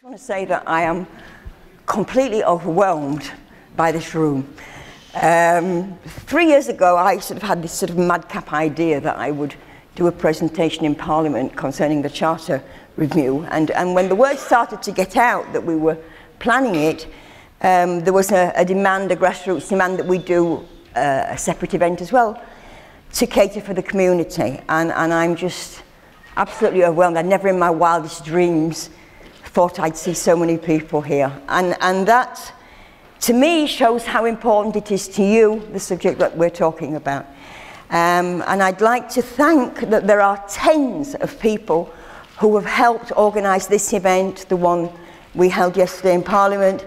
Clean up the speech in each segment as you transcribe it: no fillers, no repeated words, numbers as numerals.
want to say that I am completely overwhelmed by this room. 3 years ago, I sort of had this sort of madcap idea that I would do a presentation in Parliament concerning the Charter Review. And when the word started to get out that we were planning it, there was a demand, a grassroots demand, that we do a separate event as well to cater for the community. And I'm just absolutely overwhelmed. I'd never in my wildest dreams thought I'd see so many people here. And that, to me, shows how important it is to you, the subject that we're talking about. And I'd like to thank that there are tens of people who have helped organise this event, the one we held yesterday in Parliament,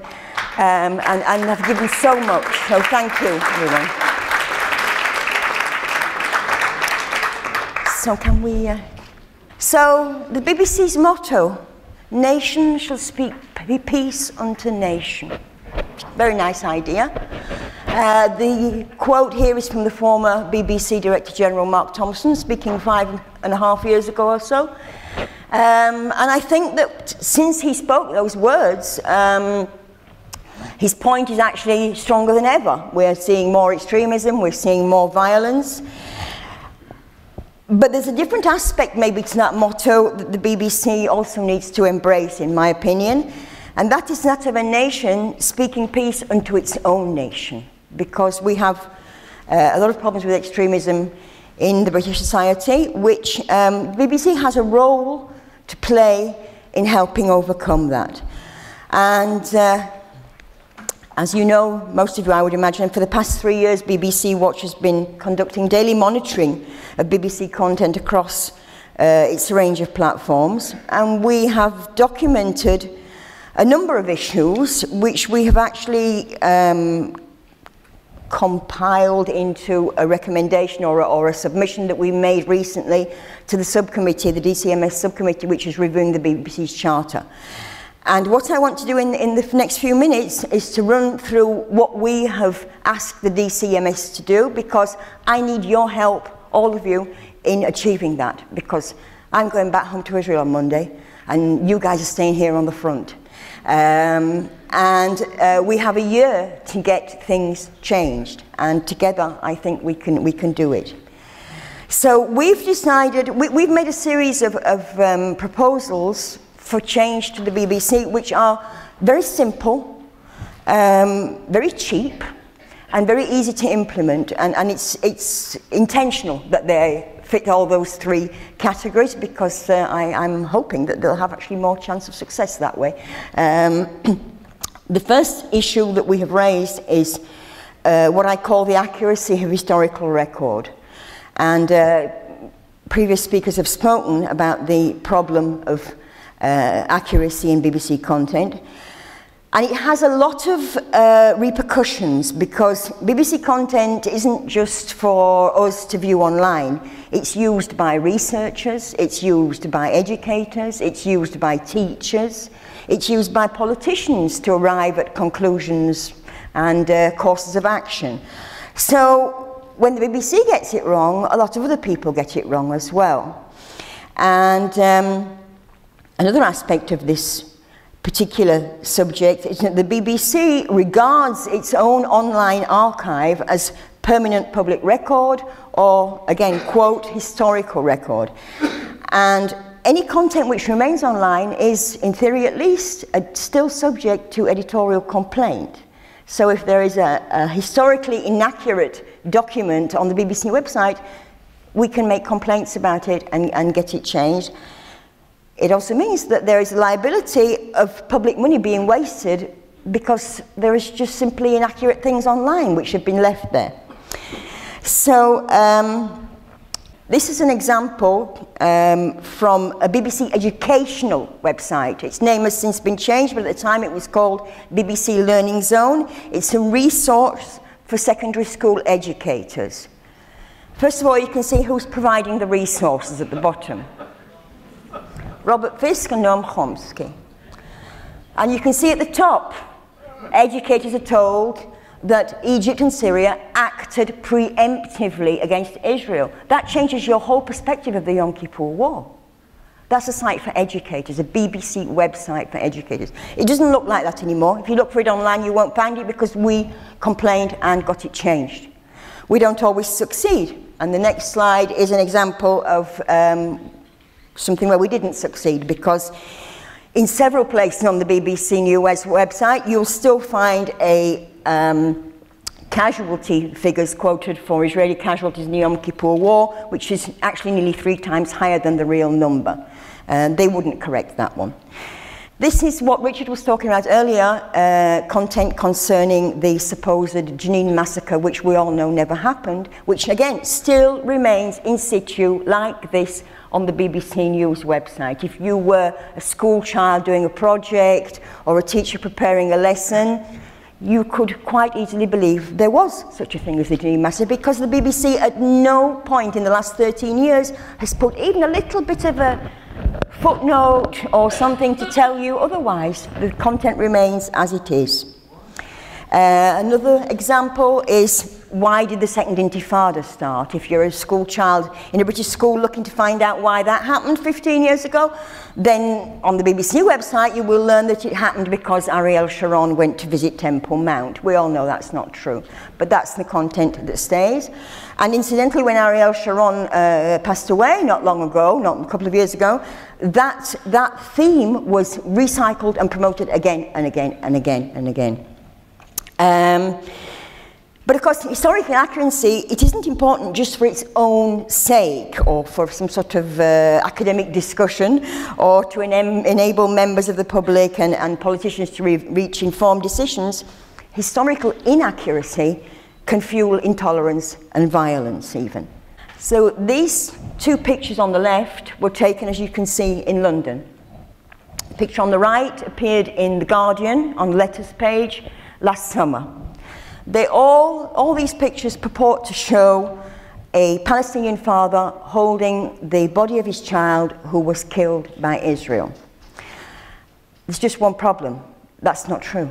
and have given so much. So thank you, everyone. So can we... So the BBC's motto, nation shall speak peace unto nation. Very nice idea. The quote here is from the former BBC Director General Mark Thompson, speaking 5.5 years ago or so. And I think that since he spoke those words, his point is actually stronger than ever. We're seeing more extremism, we're seeing more violence. But there's a different aspect maybe to that motto that the BBC also needs to embrace, in my opinion, and that is that of a nation speaking peace unto its own nation, because we have a lot of problems with extremism in the British society, which the BBC has a role to play in helping overcome that. And as you know, most of you, I would imagine, for the past 3 years, BBC Watch has been conducting daily monitoring of BBC content across its range of platforms. And we have documented a number of issues which we have actually compiled into a recommendation or a submission that we made recently to the subcommittee, the DCMS subcommittee, which is reviewing the BBC's charter. And what I want to do in the next few minutes is to run through what we have asked the DCMS to do, because I need your help, all of you, in achieving that, because I'm going back home to Israel on Monday and you guys are staying here on the front. We have a year to get things changed, and together I think we can do it. So we've decided, we've made a series of proposals for change to the BBC, which are very simple, very cheap, and very easy to implement, and it's intentional that they fit all those three categories, because I'm hoping that they'll have actually more chance of success that way. The first issue that we have raised is what I call the accuracy of historical record, and previous speakers have spoken about the problem of accuracy in BBC content, and it has a lot of repercussions, because BBC content isn't just for us to view online. It's used by researchers, it's used by educators, it's used by teachers, it's used by politicians to arrive at conclusions and courses of action. So when the BBC gets it wrong, a lot of other people get it wrong as well. And another aspect of this particular subject is that the BBC regards its own online archive as permanent public record, or, again, quote, historical record. And any content which remains online is, in theory at least, still subject to editorial complaint. So if there is a historically inaccurate document on the BBC website, we can make complaints about it and get it changed. It also means that there is a liability of public money being wasted because there is just simply inaccurate things online which have been left there. So this is an example from a BBC educational website. Its name has since been changed, but at the time it was called BBC Learning Zone. It's a resource for secondary school educators. First of all, you can see who's providing the resources at the bottom. Robert Fisk and Noam Chomsky. And you can see at the top, educators are told that Egypt and Syria acted preemptively against Israel. That changes your whole perspective of the Yom Kippur War. That's a site for educators, a BBC website for educators. It doesn't look like that anymore. If you look for it online, you won't find it because we complained and got it changed. We don't always succeed. And the next slide is an example of something where we didn't succeed, because in several places on the BBC News website, you'll still find a casualty figures quoted for Israeli casualties in the Yom Kippur War, which is actually nearly 3 times higher than the real number. They wouldn't correct that one. This is what Richard was talking about earlier, content concerning the supposed Jenin massacre, which we all know never happened, which again still remains in situ like this on the BBC News website. If you were a school child doing a project or a teacher preparing a lesson, you could quite easily believe there was such a thing as the Jenin massacre, because the BBC at no point in the last 13 years has put even a little bit of a footnote or something to tell you otherwise. The content remains as it is. Another example is, why did the Second Intifada start? If you're a school child in a British school looking to find out why that happened 15 years ago, then on the BBC website you will learn that it happened because Ariel Sharon went to visit Temple Mount. We all know that's not true, but that's the content that stays. And incidentally, when Ariel Sharon passed away not long ago, not a couple of years ago, that theme was recycled and promoted again and again and again and again. But of course, historical accuracy, it isn't important just for its own sake or for some sort of academic discussion or to enable members of the public and politicians to reach informed decisions. Historical inaccuracy can fuel intolerance and violence even. So these 2 pictures on the left were taken, as you can see, in London. The picture on the right appeared in The Guardian on the letters page last summer. All these pictures purport to show a Palestinian father holding the body of his child who was killed by Israel. There's just one problem. That's not true.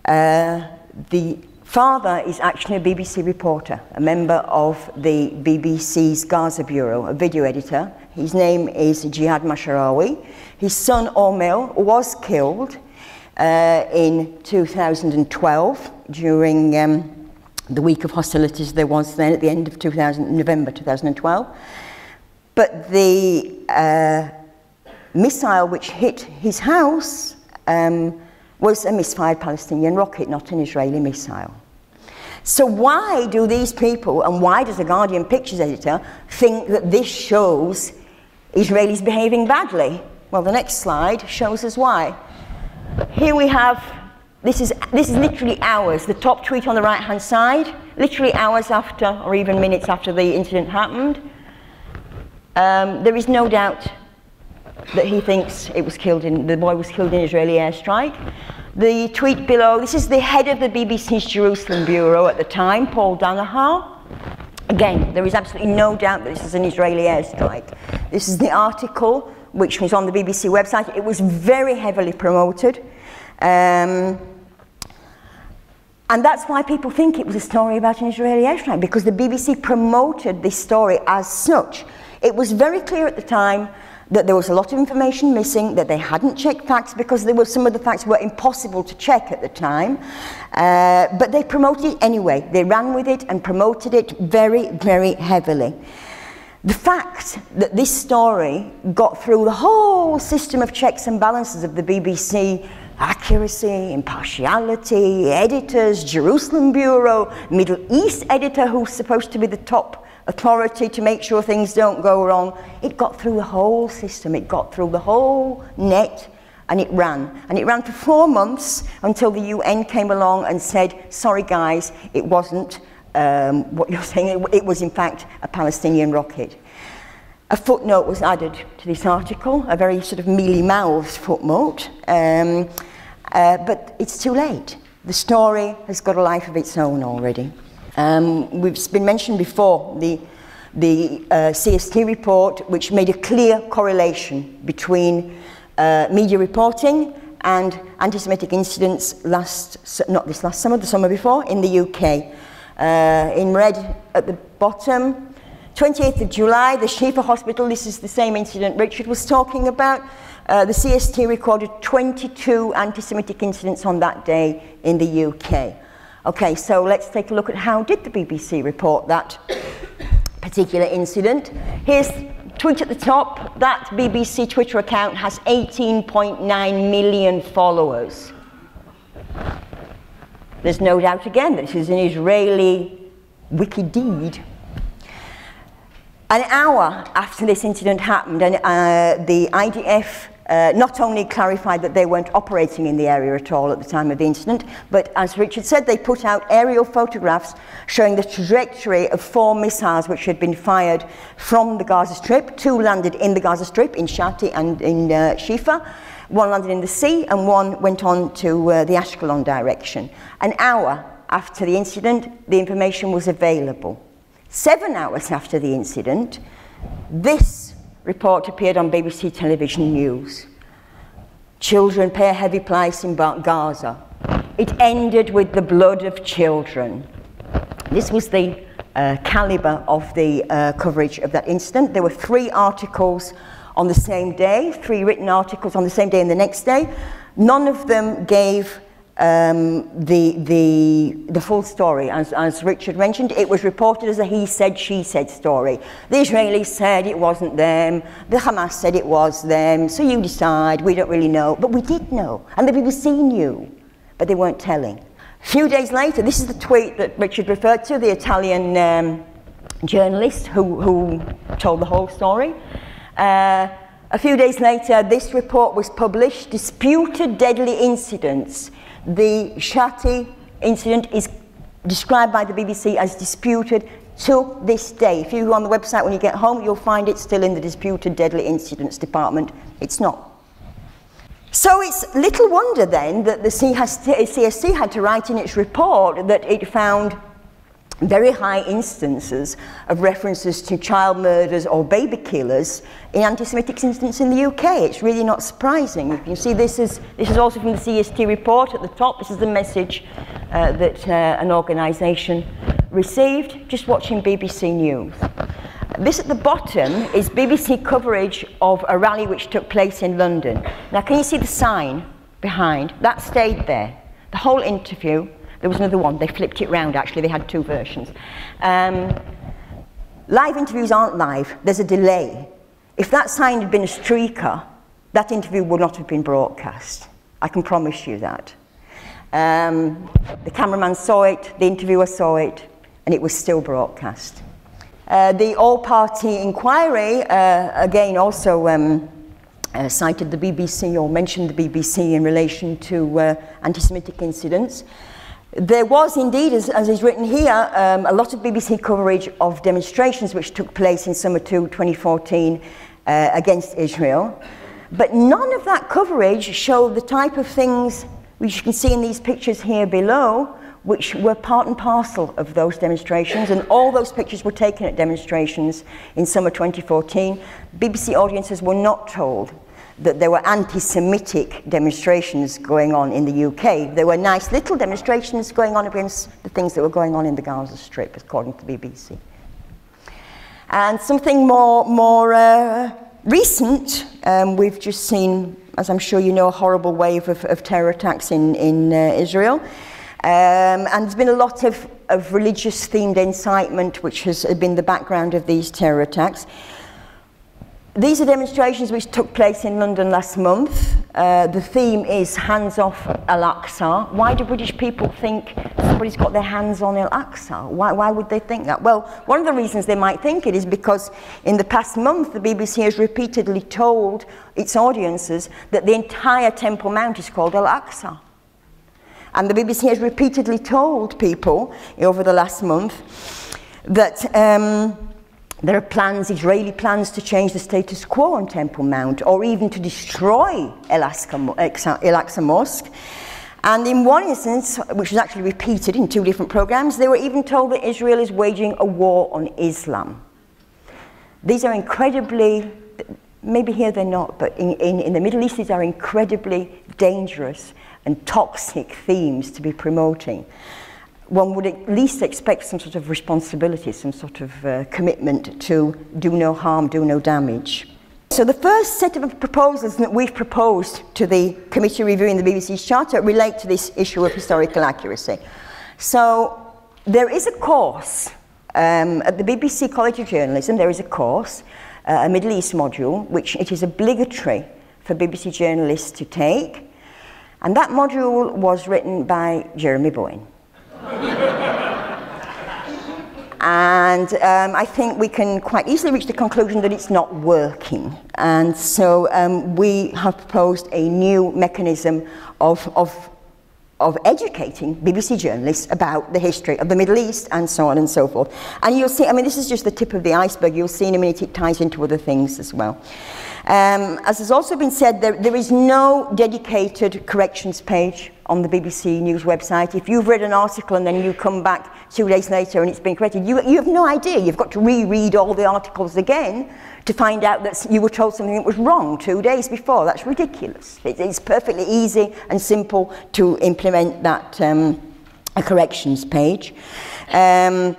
The father is actually a BBC reporter, a member of the BBC's Gaza Bureau, a video editor. His name is Jihad Masharawi. His son Omil was killed in 2012 during the week of hostilities there was then at the end of November 2012. But the missile which hit his house was a misfired Palestinian rocket, not an Israeli missile. So why do these people, and why does the Guardian pictures editor think that this shows Israelis behaving badly? Well, the next slide shows us why. Here we have, this is literally hours, the top tweet on the right hand side, literally hours after or even minutes after the incident happened. There is no doubt that he thinks the boy was killed in an Israeli airstrike. The tweet below, this is the head of the BBC's Jerusalem Bureau at the time, Paul Danaher. Again, there is absolutely no doubt that this is an Israeli airstrike. This is the article which was on the BBC website. It was very heavily promoted. And that's why people think it was a story about an Israeli airstrike, because the BBC promoted this story as such. It was very clear at the time that there was a lot of information missing, that they hadn't checked facts because some of the facts were impossible to check at the time. But they promoted it anyway. They ran with it and promoted it very, very heavily. The fact that this story got through the whole system of checks and balances of the BBC, accuracy, impartiality, editors, Jerusalem Bureau, Middle East editor who's supposed to be the top authority to make sure things don't go wrong, it got through the whole system, it got through the whole net, and it ran. And it ran for 4 months until the UN came along and said, sorry guys, it wasn't what you're saying, it was in fact a Palestinian rocket. A footnote was added to this article, a very sort of mealy-mouthed footnote, but it's too late. The story has got a life of its own already. It's been mentioned before, the CST report, which made a clear correlation between media reporting and anti-Semitic incidents not this last summer, the summer before, in the UK. In red at the bottom, 28th of July, the Shifa Hospital, this is the same incident Richard was talking about. The CST recorded 22 anti-Semitic incidents on that day in the UK. Okay, so let's take a look at how did the BBC report that particular incident. Here's tweet at the top. That BBC Twitter account has 18.9 million followers. There's no doubt again that this is an Israeli wicked deed. An hour after this incident happened, and the IDF not only clarified that they weren't operating in the area at all at the time of the incident, but as Richard said, they put out aerial photographs showing the trajectory of 4 missiles which had been fired from the Gaza Strip. 2 landed in the Gaza Strip, in Shati and in Shifa. 1 landed in the sea, and 1 went on to the Ashkelon direction. An hour after the incident, the information was available. 7 hours after the incident, this report appeared on BBC television news. Children pay a heavy price in Gaza. It ended with the blood of children. This was the caliber of the coverage of that incident. There were 3 articles on the same day, 3 written articles on the same day and the next day. None of them gave the full story. As Richard mentioned, it was reported as a he said, she said story. The Israelis said it wasn't them, the Hamas said it was them, so you decide, we don't really know. But we did know, and the BBC knew, but they weren't telling. A few days later, this is the tweet that Richard referred to, the Italian journalist who told the whole story. A few days later, this report was published, Disputed Deadly Incidents. The Shati incident is described by the BBC as disputed to this day. If you go on the website when you get home, you'll find it still in the Disputed Deadly Incidents department. It's not. So it's little wonder then that the CSC had to write in its report that it found very high instances of references to child murders or baby killers in anti-Semitic incidents in the UK. It's really not surprising. You can see this is also from the CST report at the top. This is the message that an organisation received just watching BBC News. This at the bottom is BBC coverage of a rally which took place in London. Now can you see the sign behind? That stayed there. The whole interview. There was another one. They flipped it round, actually. They had 2 versions. Live interviews aren't live. There's a delay. If that sign had been a streaker, that interview would not have been broadcast. I can promise you that. The cameraman saw it, the interviewer saw it, and it was still broadcast. The all-party inquiry, again, also cited the BBC or mentioned the BBC in relation to anti-Semitic incidents. There was indeed, as is written here, a lot of BBC coverage of demonstrations which took place in summer 2014 against Israel. But none of that coverage showed the type of things which you can see in these pictures here below, which were part and parcel of those demonstrations, and all those pictures were taken at demonstrations in summer 2014. BBC audiences were not told that there were anti-Semitic demonstrations going on in the UK. There were nice little demonstrations going on against the things that were going on in the Gaza Strip, according to the BBC. And something more recent, we've just seen, as I'm sure you know, a horrible wave of terror attacks in Israel. And there's been a lot of religious-themed incitement, which has been the background of these terror attacks. These are demonstrations which took place in London last month. The theme is Hands Off Al-Aqsa. Why do British people think somebody's got their hands on Al-Aqsa? Why would they think that? Well, one of the reasons they might think it is because in the past month the BBC has repeatedly told its audiences that the entire Temple Mount is called Al-Aqsa. And the BBC has repeatedly told people over the last month that there are plans, Israeli plans, to change the status quo on Temple Mount, or even to destroy Al-Aqsa Mosque. And in one instance, which was actually repeated in 2 different programs, they were even told that Israel is waging a war on Islam. These are incredibly, maybe here they're not, but in the Middle East, these are incredibly dangerous and toxic themes to be promoting. one would at least expect some sort of responsibility, some sort of commitment to do no harm, do no damage. So the first set of proposals that we've proposed to the committee reviewing the BBC's charter relate to this issue of historical accuracy. So there is a course at the BBC College of Journalism, there is a course, a Middle East module, which it is obligatory for BBC journalists to take. And that module was written by Jeremy Bowen. And I think we can quite easily reach the conclusion that it's not working. And so we have proposed a new mechanism of educating BBC journalists about the history of the Middle East and so on and so forth. And you'll see, I mean, this is just the tip of the iceberg. You'll see in a minute it ties into other things as well. As has also been said, there is no dedicated corrections page on the BBC News website. If you've read an article and then you come back 2 days later and it's been corrected, you have no idea. You've got to reread all the articles again to find out that you were told something that was wrong 2 das before. That's ridiculous. It's perfectly easy and simple to implement that a corrections page. The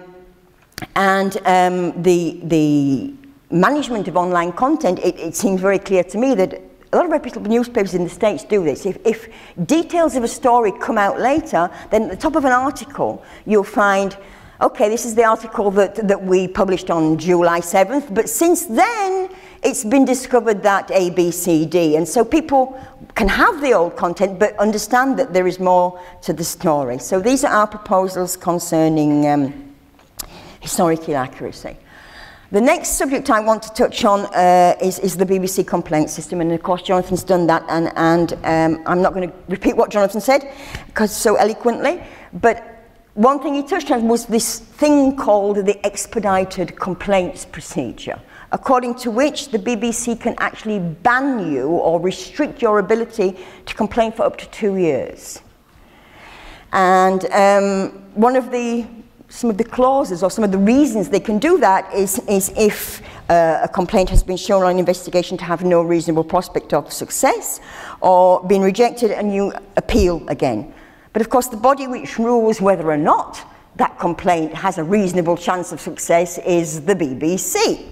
management of online content, it seems very clear to me that a lot of reputable newspapers in the States do this. If details of a story come out later, then at the top of an article, you'll find, okay, this is the article that we published on July 7th, but since then, it's been discovered that A, B, C, D. And so people can have the old content, but understand that there is more to the story. So these are our proposals concerning historical accuracy. The next subject I want to touch on is the BBC complaint system, and of course Jonathan's done that, and I'm not going to repeat what Jonathan said because so eloquently, but one thing he touched on was this thing called the expedited complaints procedure, according to which the BBC can actually ban you or restrict your ability to complain for up to 2 years. And some of the clauses or some of the reasons they can do that is if a complaint has been shown on an investigation to have no reasonable prospect of success or been rejected and you appeal again. But of course the body which rules whether or not that complaint has a reasonable chance of success is the BBC.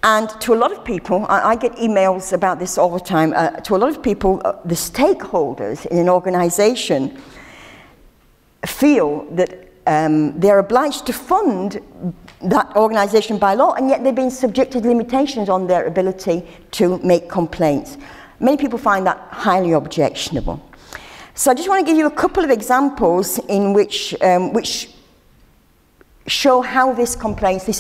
And to a lot of people, I get emails about this all the time, to a lot of people, the stakeholders in an organisation feel that they're obliged to fund that organisation by law, and yet they've been subjected to limitations on their ability to make complaints. Many people find that highly objectionable. So I just want to give you a couple of examples in which show how this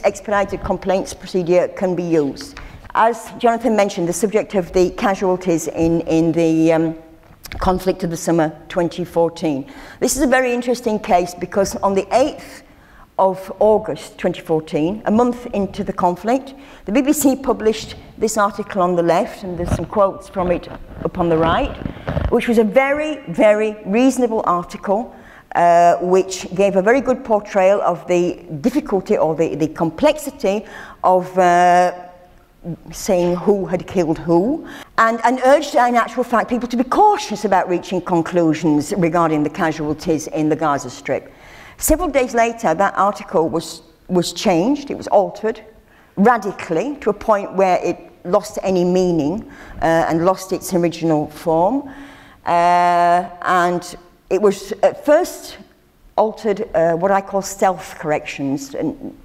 expedited complaints procedure can be used. As Jonathan mentioned, the subject of the casualties in the conflict of the summer 2014. This is a very interesting case because on the 8th of August 2014, a month into the conflict, the BBC published this article on the left, and there's some quotes from it up on the right, which was a very, very reasonable article which gave a very good portrayal of the difficulty or the complexity of saying who had killed who, and urged in actual fact people to be cautious about reaching conclusions regarding the casualties in the Gaza Strip. Several days later, that article was changed, it was altered radically to a point where it lost any meaning and lost its original form. And it was at first altered what I call stealth corrections. And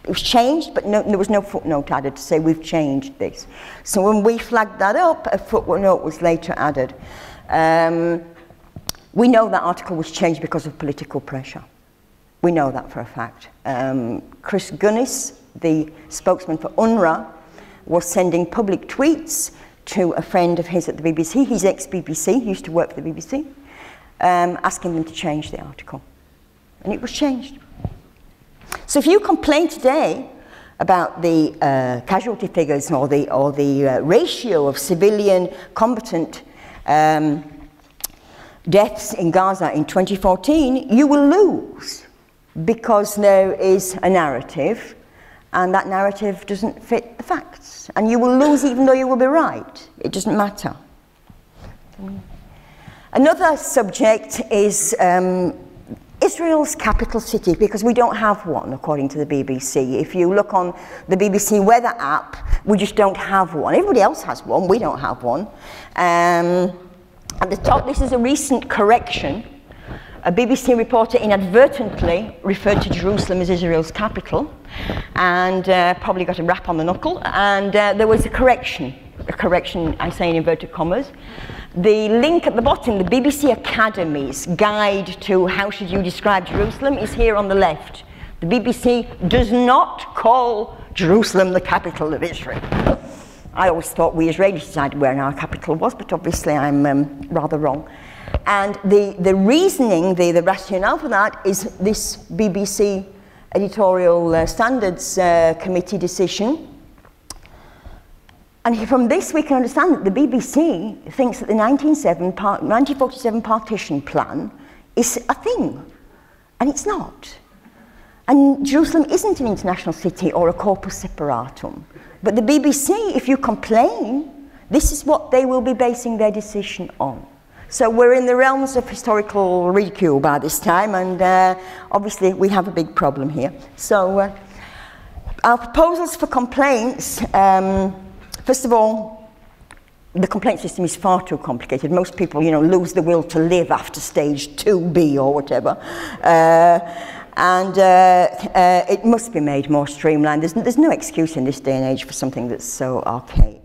it was changed, but there was no footnote added to say we've changed this. So when we flagged that up, a footnote was later added. We know that article was changed because of political pressure. We know that for a fact. Chris Gunnis, the spokesman for UNRWA, was sending public tweets to a friend of his at the BBC. He's ex-BBC, he used to work for the BBC, asking them to change the article. And it was changed. So if you complain today about the casualty figures or the ratio of civilian combatant deaths in Gaza in 2014, you will lose because there is a narrative and that narrative doesn't fit the facts. And you will lose even though you will be right. It doesn't matter. Another subject is Israel's capital city, because we don't have one, according to the BBC. If you look on the BBC weather app, we just don't have one. Everybody else has one, we don't have one. At the top, this is a recent correction. A BBC reporter inadvertently referred to Jerusalem as Israel's capital, and probably got a rap on the knuckle, and there was a correction, I say in inverted commas. The link at the bottom, the BBC Academy's guide to how should you describe Jerusalem, is here on the left. The BBC does not call Jerusalem the capital of Israel. I always thought we Israelis decided where our capital was, but obviously I'm rather wrong. And the reasoning, the rationale for that is this BBC Editorial Standards Committee decision. And from this we can understand that the BBC thinks that the 1947 partition plan is a thing, and it's not. And Jerusalem isn't an international city or a corpus separatum. But the BBC, if you complain, this is what they will be basing their decision on. So we're in the realms of historical ridicule by this time, and obviously we have a big problem here. So our proposals for complaints, first of all, the complaint system is far too complicated. Most people, lose the will to live after stage 2B or whatever. It must be made more streamlined. There's no excuse in this day and age for something that's so archaic.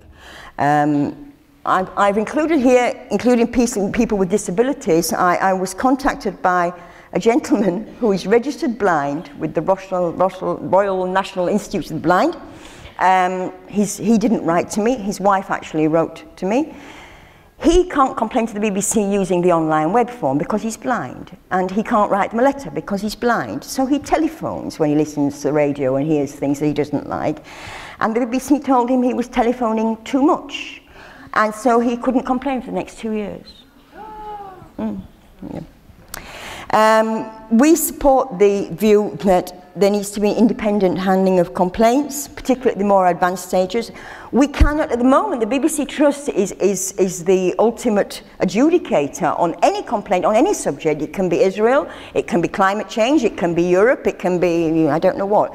I've included here, including people with disabilities. I was contacted by a gentleman who is registered blind with the Royal National Institute of the Blind. He didn't write to me. His wife actually wrote to me. He can't complain to the BBC using the online web form because he's blind, and he can't write them a letter because he's blind. So he telephones when he listens to the radio and hears things that he doesn't like. And the BBC told him he was telephoning too much, and so he couldn't complain for the next 2 years. Yeah. We support the view that there needs to be independent handling of complaints, particularly at the more advanced stages. We cannot, at the moment, the BBC Trust is the ultimate adjudicator on any complaint, on any subject. It can be Israel, it can be climate change, it can be Europe, it can be, I don't know what.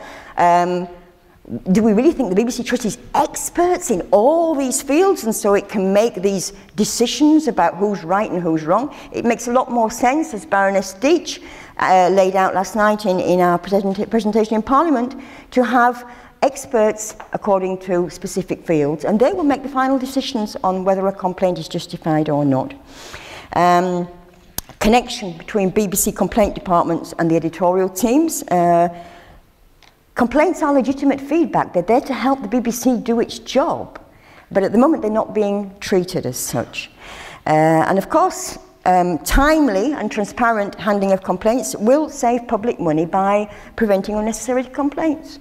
Do we really think the BBC Trust is experts in all these fields, and so it can make these decisions about who's right and who's wrong? It makes a lot more sense, as Baroness Deitch laid out last night in our presentation in Parliament, to have experts according to specific fields, and they will make the final decisions on whether a complaint is justified or not. Connection between BBC complaint departments and the editorial teams. Complaints are legitimate feedback. They're there to help the BBC do its job, but at the moment they're not being treated as such. And of course, timely and transparent handling of complaints will save public money by preventing unnecessary complaints.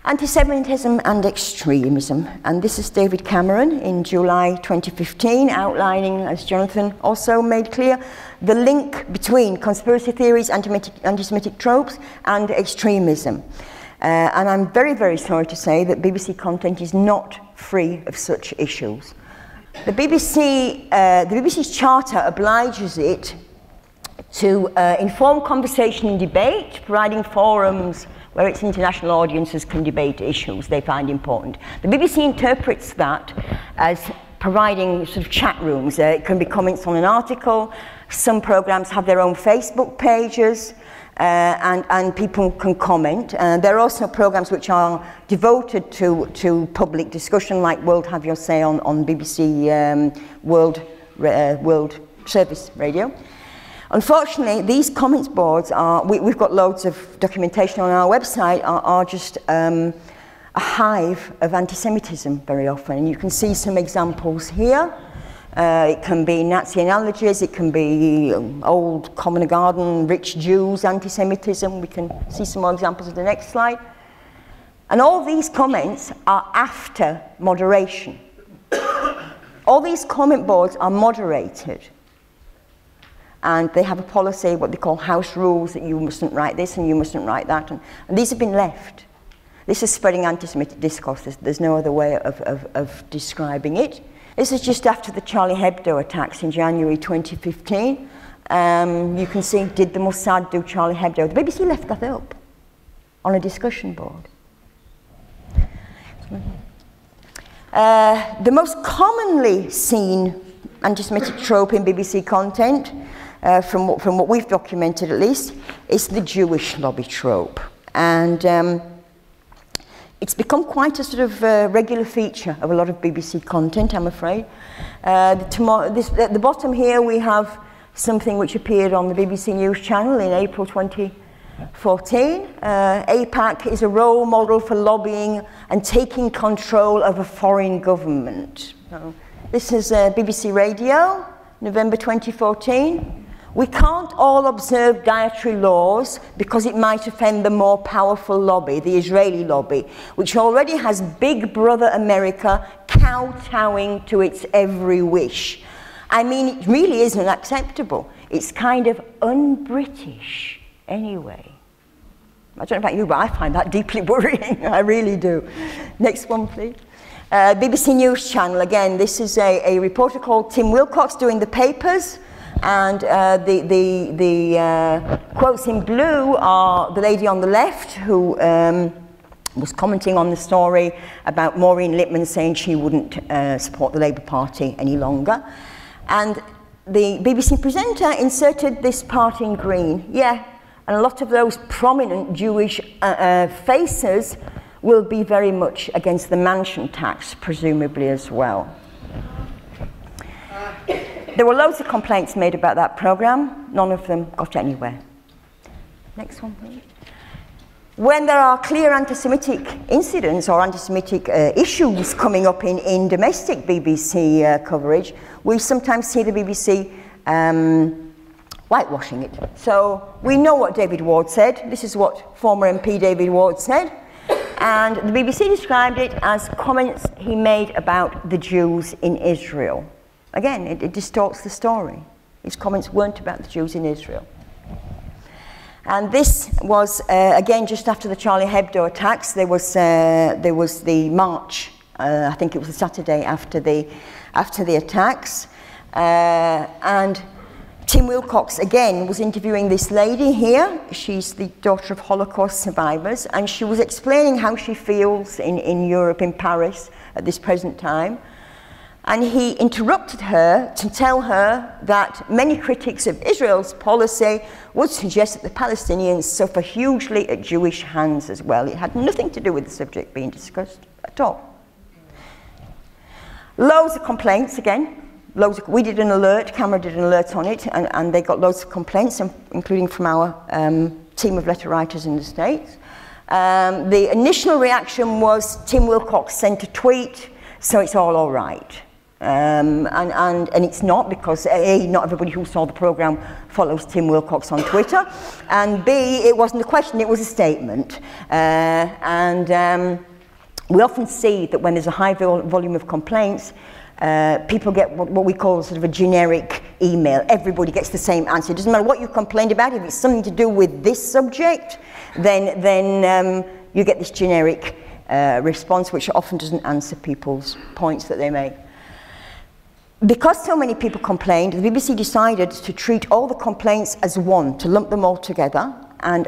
Anti-Semitism and extremism, and this is David Cameron in July 2015 outlining, as Jonathan also made clear, the link between conspiracy theories, anti-Semitic tropes and extremism. And I'm very, very sorry to say that BBC content is not free of such issues. The BBC's charter obliges it to inform conversation and debate, providing forums where its international audiences can debate issues they find important. The BBC interprets that as providing sort of chat rooms. It can be comments on an article. Some programmes have their own Facebook pages, and people can comment. There are also programmes which are devoted to public discussion, like World Have Your Say on BBC World Service Radio. Unfortunately, these comments boards are, we've got loads of documentation on our website, are just a hive of anti-Semitism very often. And you can see some examples here. It can be Nazi analogies, it can be old common garden, rich Jews anti-Semitism. We can see some more examples of the next slide. And all these comments are after moderation. All these comment boards are moderated. And they have a policy, what they call house rules, that you mustn't write this and you mustn't write that. And these have been left. This is spreading anti-Semitic discourse. There's no other way of describing it. This is just after the Charlie Hebdo attacks in January 2015. You can see, did the Mossad do Charlie Hebdo? The BBC left that up on a discussion board. The most commonly seen anti-Semitic trope in BBC content, from what we've documented at least, is the Jewish lobby trope. And it's become quite a sort of regular feature of a lot of BBC content, I'm afraid. At the bottom here we have something which appeared on the BBC News channel in April 2014. AIPAC is a role model for lobbying and taking control of a foreign government. So, this is BBC Radio, November 2014. We can't all observe dietary laws because it might offend the more powerful lobby, the Israeli lobby, which already has Big Brother America kowtowing to its every wish. I mean, it really isn't acceptable. It's kind of un-British anyway. I don't know about you, but I find that deeply worrying. I really do. Next one, please. BBC News Channel, again, this is a reporter called Tim Wilcox doing the papers, and the quotes in blue are the lady on the left who was commenting on the story about Maureen Lipman saying she wouldn't support the Labour Party any longer. And the BBC presenter inserted this part in green. Yeah, and a lot of those prominent Jewish faces will be very much against the mansion tax, presumably as well. There were loads of complaints made about that programme. None of them got anywhere. Next one, please. When there are clear anti-Semitic incidents or anti-Semitic issues coming up in domestic BBC coverage, we sometimes see the BBC whitewashing it. So we know what David Ward said. This is what former MP David Ward said. And the BBC described it as comments he made about the Jews in Israel. Again, it distorts the story. His comments weren't about the Jews in Israel. And this was, again, just after the Charlie Hebdo attacks. There was the march, I think it was the Saturday after the attacks. And Tim Wilcox, again, was interviewing this lady here. She's the daughter of Holocaust survivors, and she was explaining how she feels in Europe, in Paris, at this present time. And he interrupted her to tell her that many critics of Israel's policy would suggest that the Palestinians suffer hugely at Jewish hands as well. It had nothing to do with the subject being discussed at all. Loads of complaints again. We did an alert, Camera did an alert on it, and they got loads of complaints, including from our team of letter writers in the States. The initial reaction was Tim Wilcox sent a tweet, so it's all right. And it's not, because A, not everybody who saw the programme follows Tim Wilcox on Twitter, and B, it wasn't a question, it was a statement. We often see that when there's a high volume of complaints, people get what we call sort of a generic email. Everybody gets the same answer. It doesn't matter what you complained about. If it's something to do with this subject, then you get this generic response, which often doesn't answer people's points that they make. Because so many people complained, the BBC decided to treat all the complaints as one, to lump them all together and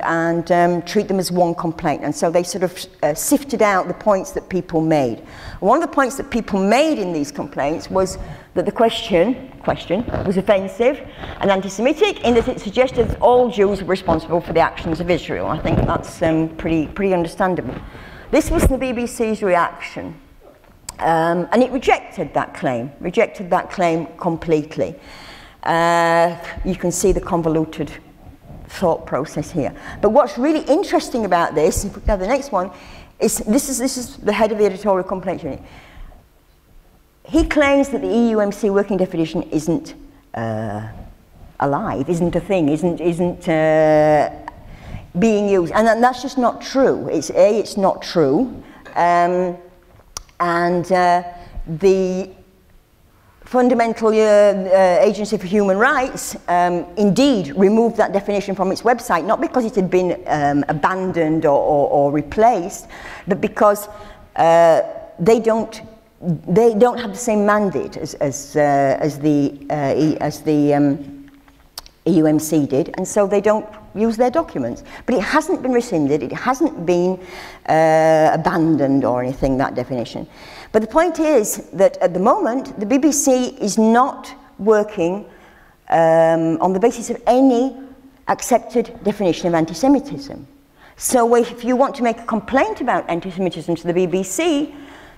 treat them as one complaint. And so they sort of sifted out the points that people made. One of the points that people made in these complaints was that the question was offensive and anti-Semitic in that it suggested that all Jews were responsible for the actions of Israel. I think that's pretty understandable. This was the BBC's reaction. And it rejected that claim completely. You can see the convoluted thought process here. But what's really interesting about this, if we have the next one, is this is the head of the editorial complaints unit. He claims that the EUMC working definition isn't alive, isn't a thing, isn't being used, and that's just not true. It's not true. The Fundamental Agency for Human Rights indeed removed that definition from its website, not because it had been abandoned or replaced, but because they don't have the same mandate as the EUMC did, and so they don't use their documents. But it hasn't been rescinded, it hasn't been abandoned or anything, that definition. But the point is that at the moment, the BBC is not working on the basis of any accepted definition of anti-Semitism. So if you want to make a complaint about anti-Semitism to the BBC,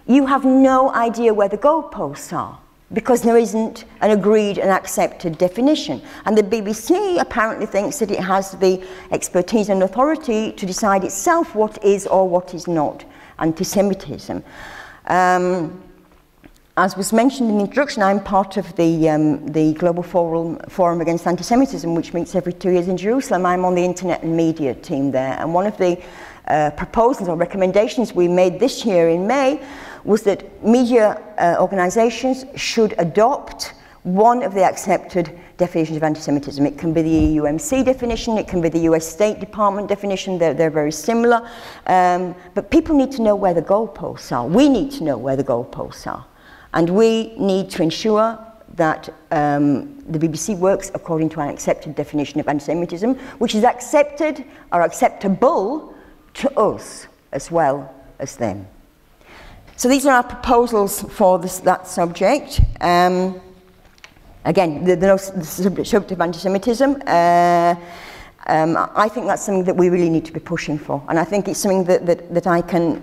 you have no idea where the goalposts are, because there isn't an agreed and accepted definition. And the BBC apparently thinks that it has the expertise and authority to decide itself what is or what is not anti-Semitism. As was mentioned in the introduction, I'm part of the Global Forum Against Anti-Semitism, which meets every 2 years in Jerusalem. I'm on the Internet and Media team there, and one of the proposals or recommendations we made this year in May was that media organisations should adopt one of the accepted definitions of anti-Semitism. It can be the EUMC definition, it can be the US State Department definition, they're very similar, but people need to know where the goalposts are. We need to know where the goalposts are. And we need to ensure that the BBC works according to an accepted definition of anti-Semitism, which is accepted or acceptable to us as well as them. So these are our proposals for that subject. Again, the subject of anti-Semitism. I think that's something that we really need to be pushing for, and I think it's something that I can.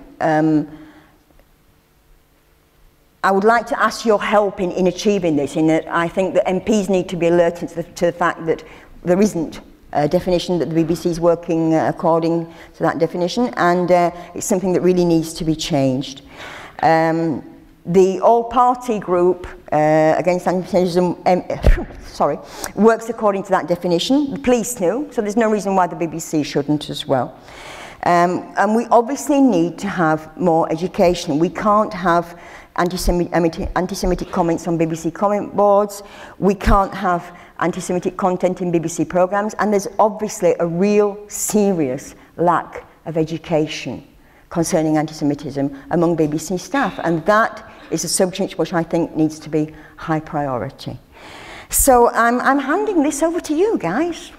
I would like to ask your help in achieving this, in that I think that MPs need to be alerted to the fact that there isn't a definition, that the BBC is working according to that definition, and it's something that really needs to be changed. The all-party group against anti-Semitism works according to that definition. The police do, so there's no reason why the BBC shouldn't as well. And we obviously need to have more education. We can't have anti-Semitic comments on BBC comment boards. We can't have anti-Semitic content in BBC programmes, and there's obviously a real serious lack of education concerning anti-Semitism among BBC staff, and that is a subject which I think needs to be high priority. So I'm handing this over to you guys.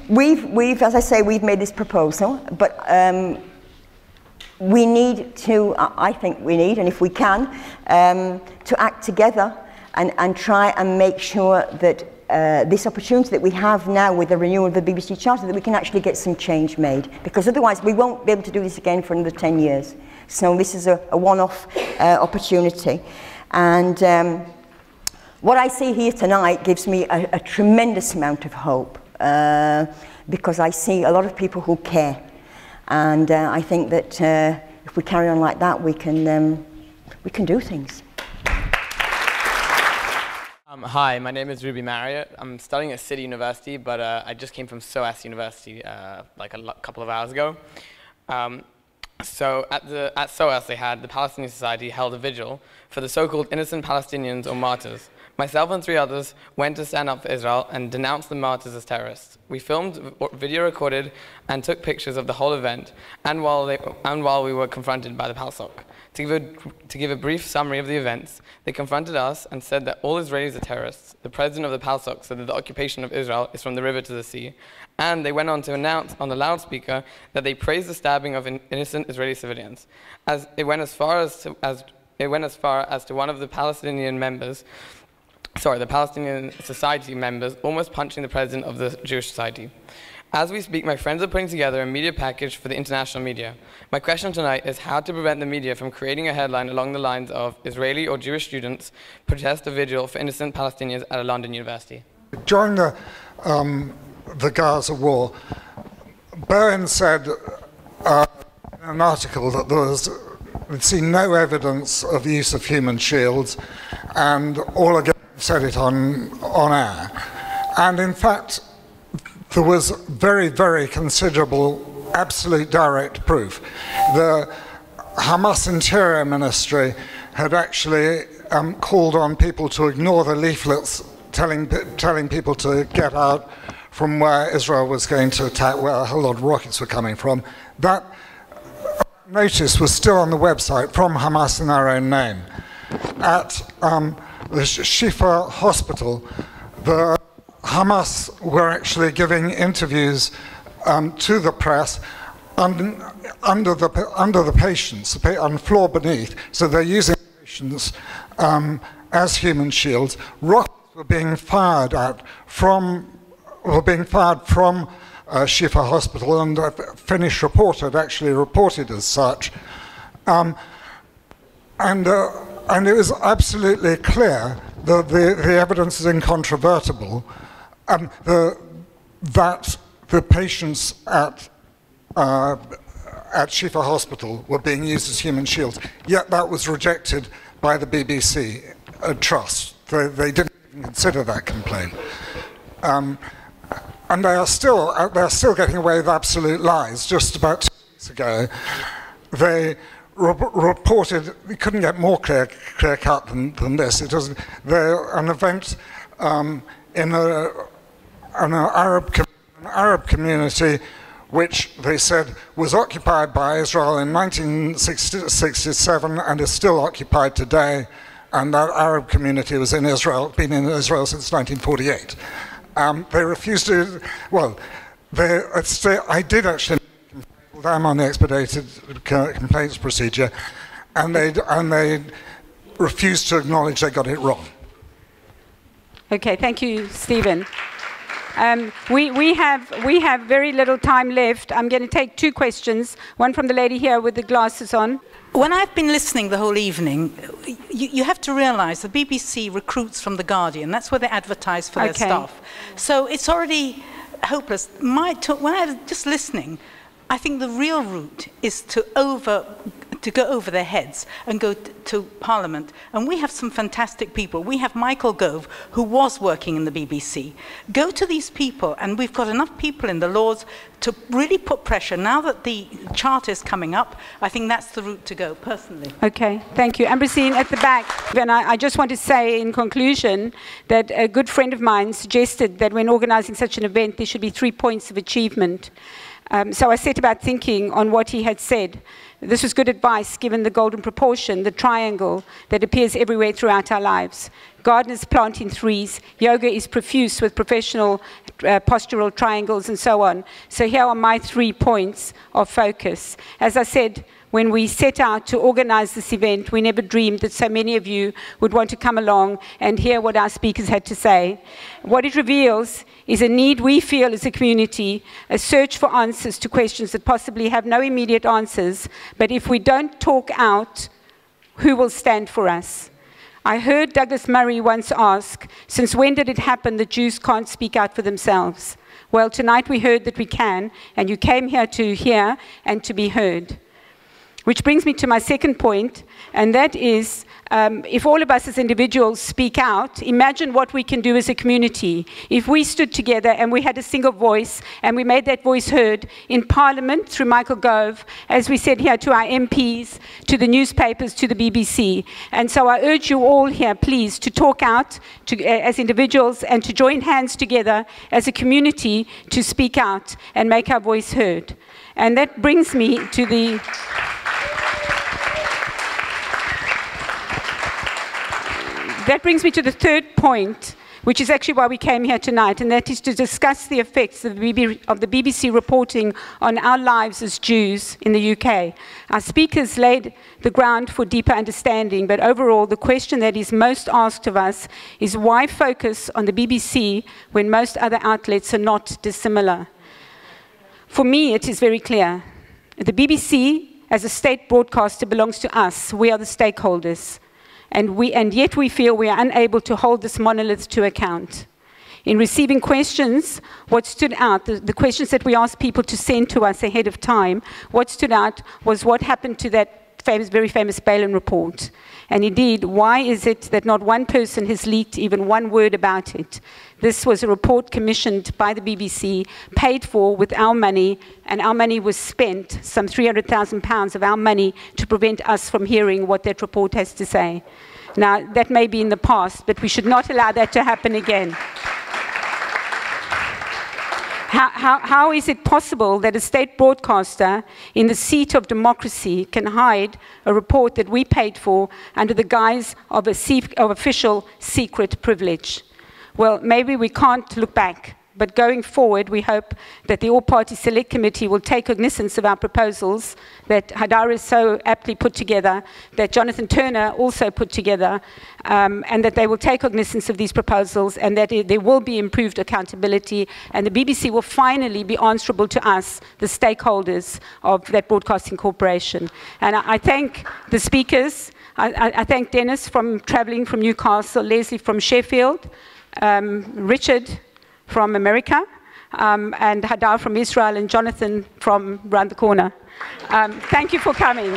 We've, as I say, we've made this proposal, but we need to, I think we need, and if we can, to act together and try and make sure that this opportunity that we have now with the renewal of the BBC Charter, that we can actually get some change made, because otherwise we won't be able to do this again for another 10 years. So this is a one-off opportunity. And what I see here tonight gives me a tremendous amount of hope, because I see a lot of people who care. And I think that if we carry on like that, we can do things. Hi, my name is Ruby Marriott. I'm studying at City University, but I just came from SOAS University like a couple of hours ago. So at SOAS, the Palestinian Society held a vigil for the so-called innocent Palestinians or martyrs. Myself and 3 others went to stand up for Israel and denounced the martyrs as terrorists. We filmed, video recorded, and took pictures of the whole event, and while we were confronted by the PALSOC. To give a brief summary of the events, they confronted us and said that all Israelis are terrorists. The president of the PALSOC said that the occupation of Israel is from the river to the sea, and they went on to announce on the loudspeaker that they praised the stabbing of innocent Israeli civilians. As it went as far as to one of the Palestinian Society members almost punching the president of the Jewish Society. As we speak, my friends are putting together a media package for the international media. My question tonight is how to prevent the media from creating a headline along the lines of Israeli or Jewish students protest a vigil for innocent Palestinians at a London university. During the Gaza war, Bowen said in an article that we'd seen no evidence of the use of human shields, and all again said it on air. And in fact, there was very, very considerable, absolute direct proof. The Hamas Interior Ministry had actually called on people to ignore the leaflets telling people to get out from where Israel was going to attack, where a whole lot of rockets were coming from. That notice was still on the website from Hamas in their own name. At the Shifa hospital, the Hamas were actually giving interviews to the press under the patients, on the floor beneath. So they're using patients as human shields. Rockets were being fired from Shifa Hospital, and a Finnish reporter had actually reported as such. And it was absolutely clear that the evidence is incontrovertible that the patients at Shifa Hospital were being used as human shields. Yet that was rejected by the BBC Trust. They didn't even consider that complaint. And they're still getting away with absolute lies. Just about 2 weeks ago, they reported, we couldn't get more clear cut than this. It was an event in an Arab community which they said was occupied by Israel in 1967 and is still occupied today, and that Arab community was in Israel, been in Israel since 1948. They refused to, well, I did actually complain them on the expedited complaints procedure, and they refused to acknowledge they got it wrong. Okay, thank you, Stephen. We have very little time left. I'm going to take 2 questions, one from the lady here with the glasses on. When I've been listening the whole evening, you have to realize the BBC recruits from The Guardian. That's where they advertise for their staff. So it's already hopeless. When I was just listening, I think the real route is to go over their heads and go to Parliament. And we have some fantastic people. We have Michael Gove, who was working in the BBC. Go to these people, and we've got enough people in the Lords to really put pressure. Now that the charter is coming up, I think that's the route to go, personally. Okay, thank you. Ambrosine at the back. And I just want to say in conclusion that a good friend of mine suggested that when organizing such an event, there should be 3 points of achievement. So I set about thinking on what he had said. This was good advice given the golden proportion, the triangle that appears everywhere throughout our lives. Gardeners plant in threes. Yoga is profuse with professional postural triangles and so on. So here are my 3 points of focus. As I said, when we set out to organize this event, we never dreamed that so many of you would want to come along and hear what our speakers had to say. What it reveals is a need we feel as a community, a search for answers to questions that possibly have no immediate answers, but if we don't talk out, who will stand for us? I heard Douglas Murray once ask, since when did it happen that Jews can't speak out for themselves? Well, tonight we heard that we can, and you came here to hear and to be heard. Which brings me to my second point, and that is, if all of us as individuals speak out, imagine what we can do as a community. If we stood together and we had a single voice, and we made that voice heard in Parliament through Michael Gove, as we said here, to our MPs, to the newspapers, to the BBC. And so I urge you all here, please, to talk out as individuals and to join hands together as a community to speak out and make our voice heard. And that brings me to the... That brings me to the third point, which is actually why we came here tonight, and that is to discuss the effects of the BBC reporting on our lives as Jews in the UK. Our speakers laid the ground for deeper understanding, but overall, the question that is most asked of us is why focus on the BBC when most other outlets are not dissimilar? For me, it is very clear. The BBC, as a state broadcaster, belongs to us. We are the stakeholders. And yet we feel we are unable to hold this monolith to account. In receiving questions, what stood out, the questions that we asked people to send to us ahead of time, what stood out was what happened to that very famous Balin report. And indeed, why is it that not one person has leaked even one word about it? This was a report commissioned by the BBC, paid for with our money, and our money was spent, some £300,000 of our money, to prevent us from hearing what that report has to say. Now, that may be in the past, but we should not allow that to happen again. How is it possible that a state broadcaster in the seat of democracy can hide a report that we paid for under the guise of official secret privilege? well, maybe we can't look back. But going forward, we hope that the All-Party Select Committee will take cognizance of our proposals that Hadar has so aptly put together, that Jonathan Turner also put together, and that they will take cognizance of these proposals, and that there will be improved accountability, and the BBC will finally be answerable to us, the stakeholders of that broadcasting corporation. And I thank the speakers. I thank Dennis from traveling from Newcastle, Leslie from Sheffield, Richard from America, and Hadar from Israel, and Jonathan from around the corner. Thank you for coming.